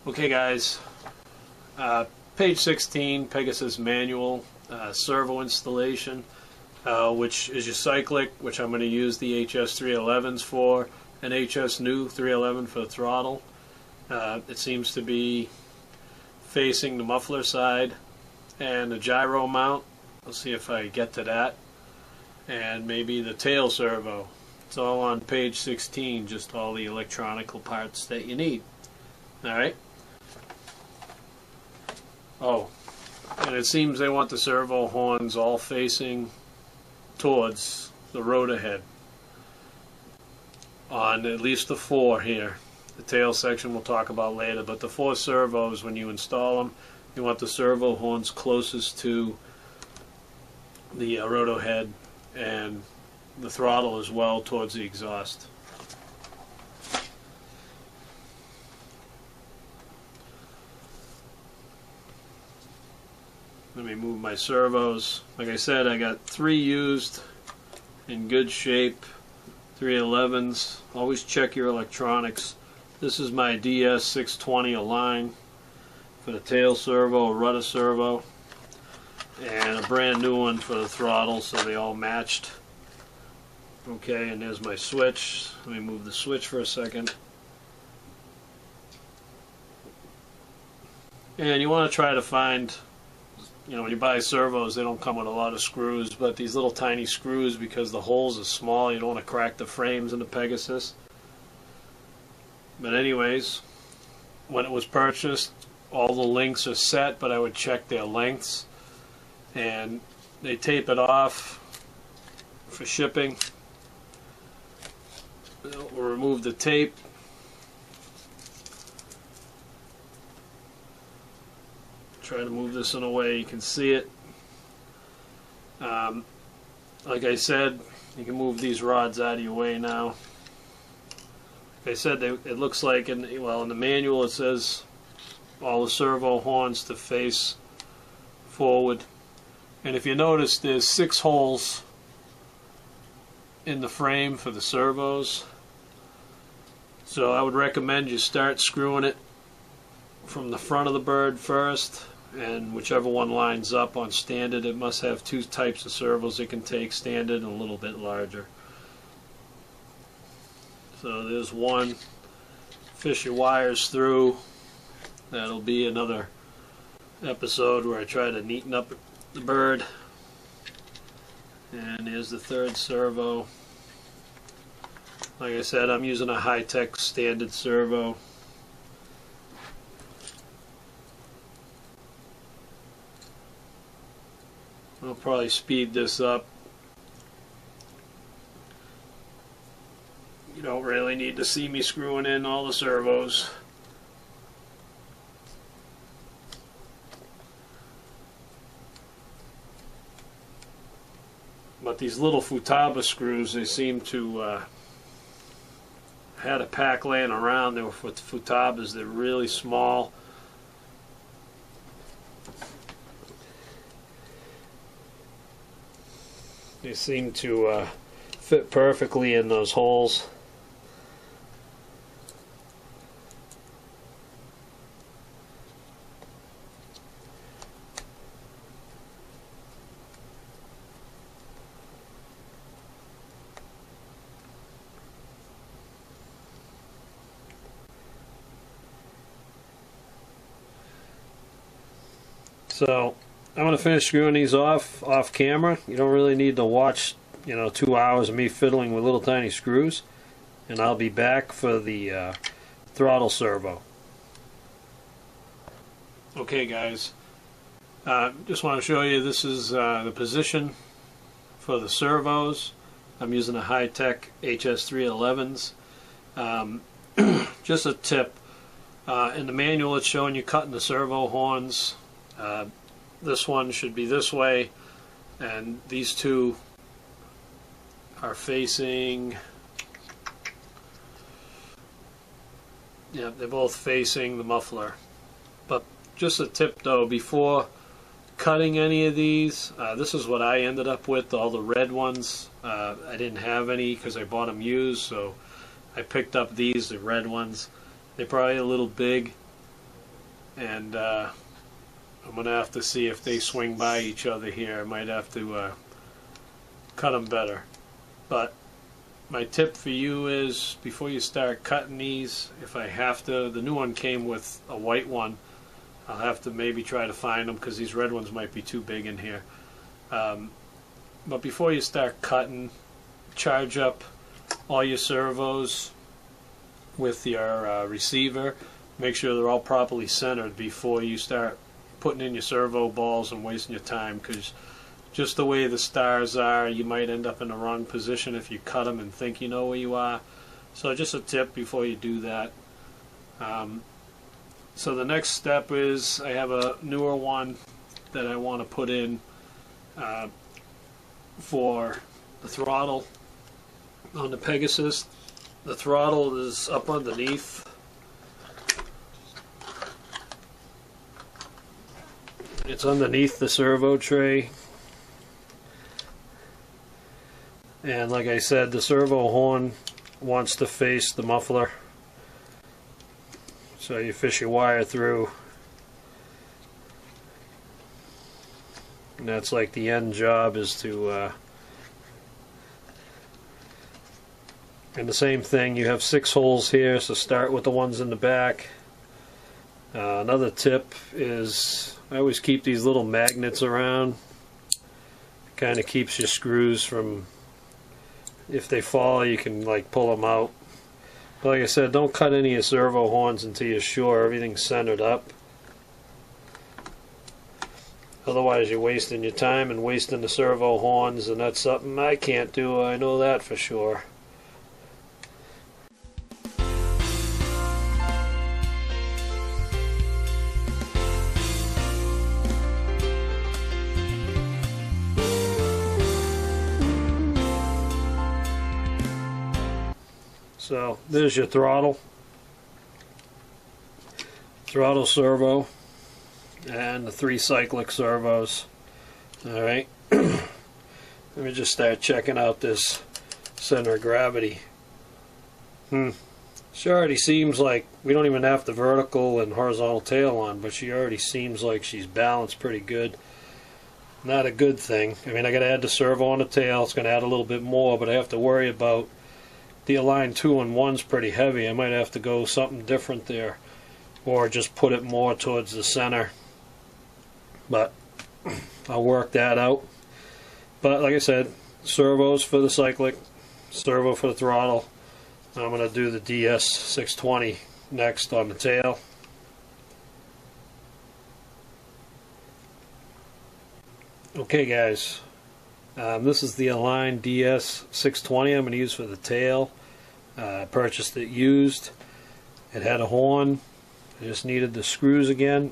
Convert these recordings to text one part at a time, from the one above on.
Okay guys, page 16, Pegasus manual, servo installation, which is your cyclic, which I'm going to use the HS311s for, and HS new 311 for the throttle. It seems to be facing the muffler side, and the gyro mount, I'll see if I get to that, and maybe the tail servo. It's all on page 16, just all the electronical parts that you need. Alright. Oh, and it seems they want the servo horns all facing towards the rotor head on at least the 4 here. The tail section we'll talk about later, but the 4 servos, when you install them, you want the servo horns closest to the rotor head and the throttle as well towards the exhaust. Let me move my servos. Like I said, I got 3 used in good shape, 311s. Always check your electronics. This is my DS620 Align for the tail servo, rudder servo, and a brand new one for the throttle, so they all matched. Okay, and there's my switch. Let me move the switch for a second. And you want to try to find, when you buy servos, they don't come with a lot of screws, but these little tiny screws, because the holes are small, you don't want to crack the frames in the Pegasus. But anyways, when it was purchased, all the links are set, but I would check their lengths. And they tape it off for shipping. We'll remove the tape. Try to move this in a way you can see it. Like I said, you can move these rods out of your way now. Like I said, it looks like in the manual it says all the servo horns to face forward. And if you notice, there's 6 holes in the frame for the servos. So I would recommend you start screwing it from the front of the bird first, and whichever one lines up on standard. It must have 2 types of servos it can take, standard and a little bit larger. So there's one. Fish your wires through. That'll be another episode where I try to neaten up the bird. And here's the 3rd servo. Like I said, I'm using a high-tech standard servo. I'll probably speed this up. You don't really need to see me screwing in all the servos. But these little Futaba screws, they seem to had a pack laying around. They were for Futabas. They're really small. They seem to fit perfectly in those holes. So I'm going to finish screwing these off camera. You don't really need to watch 2 hours of me fiddling with little tiny screws, and I'll be back for the throttle servo. Okay guys, just want to show you, this is the position for the servos. I'm using a high-tech HS311s. Just a tip, in the manual it's showing you cutting the servo horns. This one should be this way, and these 2 are facing, they're both facing the muffler. But just a tip though, before cutting any of these, this is what I ended up with, all the red ones. I didn't have any because I bought them used, so I picked up these, the red ones. They're probably a little big. and I'm going to have to see if they swing by each other here. I might have to cut them better. But my tip for you is, before you start cutting these, if I have to, the new one came with a white one. I'll have to maybe try to find them because these red ones might be too big in here. But before you start cutting, charge up all your servos with your receiver. Make sure they're all properly centered before you start putting in your servo balls and wasting your time, because just the way the stars are, you might end up in the wrong position if you cut them and think you know where you are. So just a tip before you do that. So the next step is, I have a newer one that I want to put in for the throttle on the Pegasus. The throttle is up underneath. It's underneath the servo tray. And like I said, the servo horn wants to face the muffler. So you fish your wire through. And that's like the end job, is to and the same thing, you have 6 holes here, so start with the ones in the back. Another tip is, I always keep these little magnets around. Kind of keeps your screws from, if they fall, you can like pull them out. But like I said, don't cut any of your servo horns until you're sure everything's centered up. Otherwise you're wasting your time and wasting the servo horns, and that's something I can't do, I know that for sure. So there's your throttle servo, and the 3 cyclic servos. Alright, let me just start checking out this center of gravity. She already seems like, we don't even have the vertical and horizontal tail on, but she already seems like she's balanced pretty good. Not a good thing. I mean, I gotta add the servo on the tail, it's gonna add a little bit more, but I have to worry about the align 2 and 1's pretty heavy. I might have to go something different there, or just put it more towards the center. But I'll work that out. But like I said, servos for the cyclic, servo for the throttle. I'm going to do the DS620 next on the tail. Okay guys, this is the Align DS620 I'm going to use for the tail. I purchased it used. It had a horn. I just needed the screws again.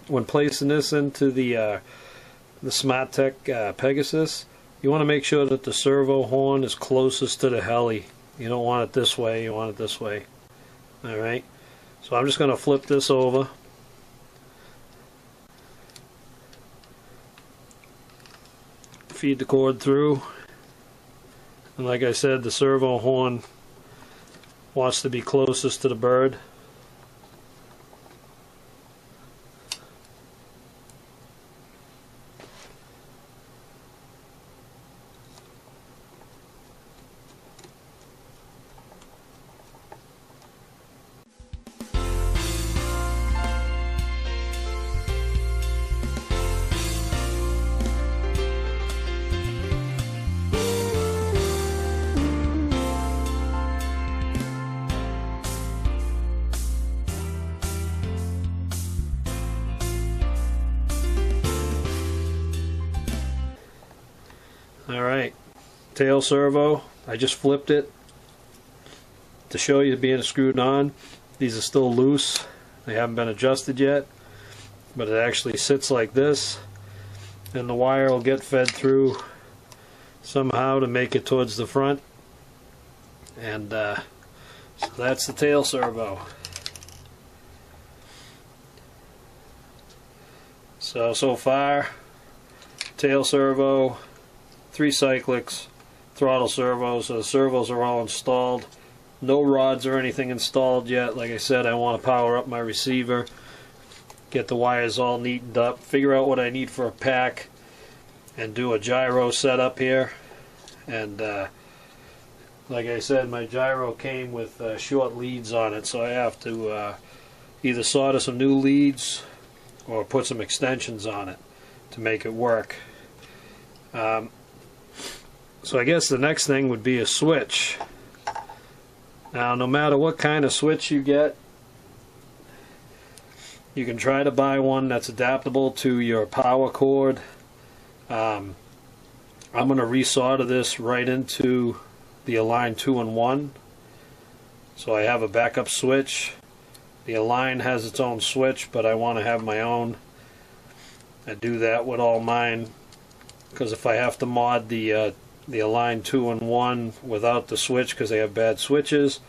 When placing this into the Smartech Pegasus, you want to make sure that the servo horn is closest to the heli. You don't want it this way, you want it this way. Alright, so I'm just going to flip this over. Feed the cord through, and like I said, the servo horn wants to be closest to the bird. Alright, tail servo, I just flipped it to show you being screwed on. These are still loose, they haven't been adjusted yet, but it actually sits like this, and the wire will get fed through somehow to make it towards the front. And so that's the tail servo. So far, tail servo, 3 cyclics, throttle servos. So the servos are all installed. No rods or anything installed yet. Like I said, I want to power up my receiver. get the wires all neatened up, figure out what I need for a pack, and do a gyro setup here. And like I said, my gyro came with short leads on it, so I have to either solder some new leads or put some extensions on it to make it work. So I guess the next thing would be a switch. Now, no matter what kind of switch you get, you can try to buy one that's adaptable to your power cord. I'm going to resolder this right into the Align 2-in-1. So I have a backup switch. The Align has its own switch, but I want to have my own. I do that with all mine, because if I have to mod the Align 2-in-1 without the switch because they have bad switches,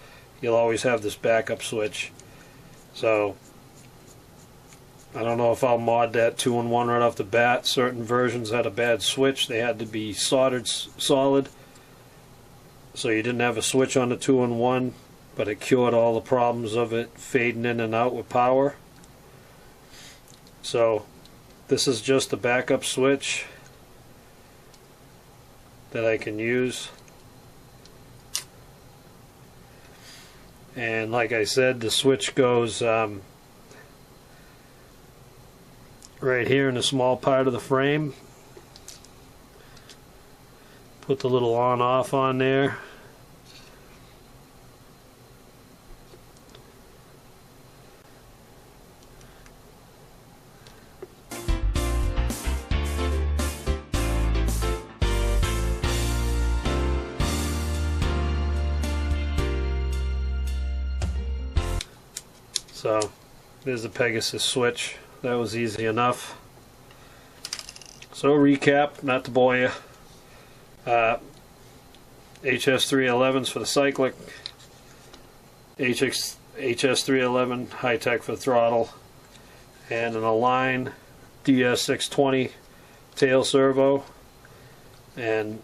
you'll always have this backup switch. So I don't know if I'll mod that 2-in-1 right off the bat. Certain versions had a bad switch. They had to be soldered solid, so you didn't have a switch on the 2-in-1, but it cured all the problems of it fading in and out with power. So this is just a backup switch that I can use. And like I said, the switch goes right here in the small part of the frame. Put the little on-off on there. So there's the Pegasus switch. That was easy enough. So recap, not to bore you. HS311s for the cyclic, HS311 high-tech for the throttle, and an Align DS620 tail servo. And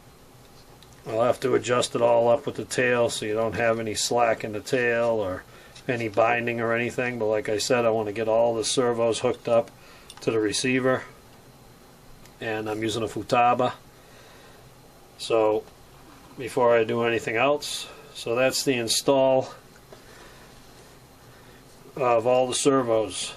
I'll have to adjust it all up with the tail so you don't have any slack in the tail or any binding or anything. But like I said, I want to get all the servos hooked up to the receiver, and I'm using a Futaba. So before I do anything else, so that's the install of all the servos.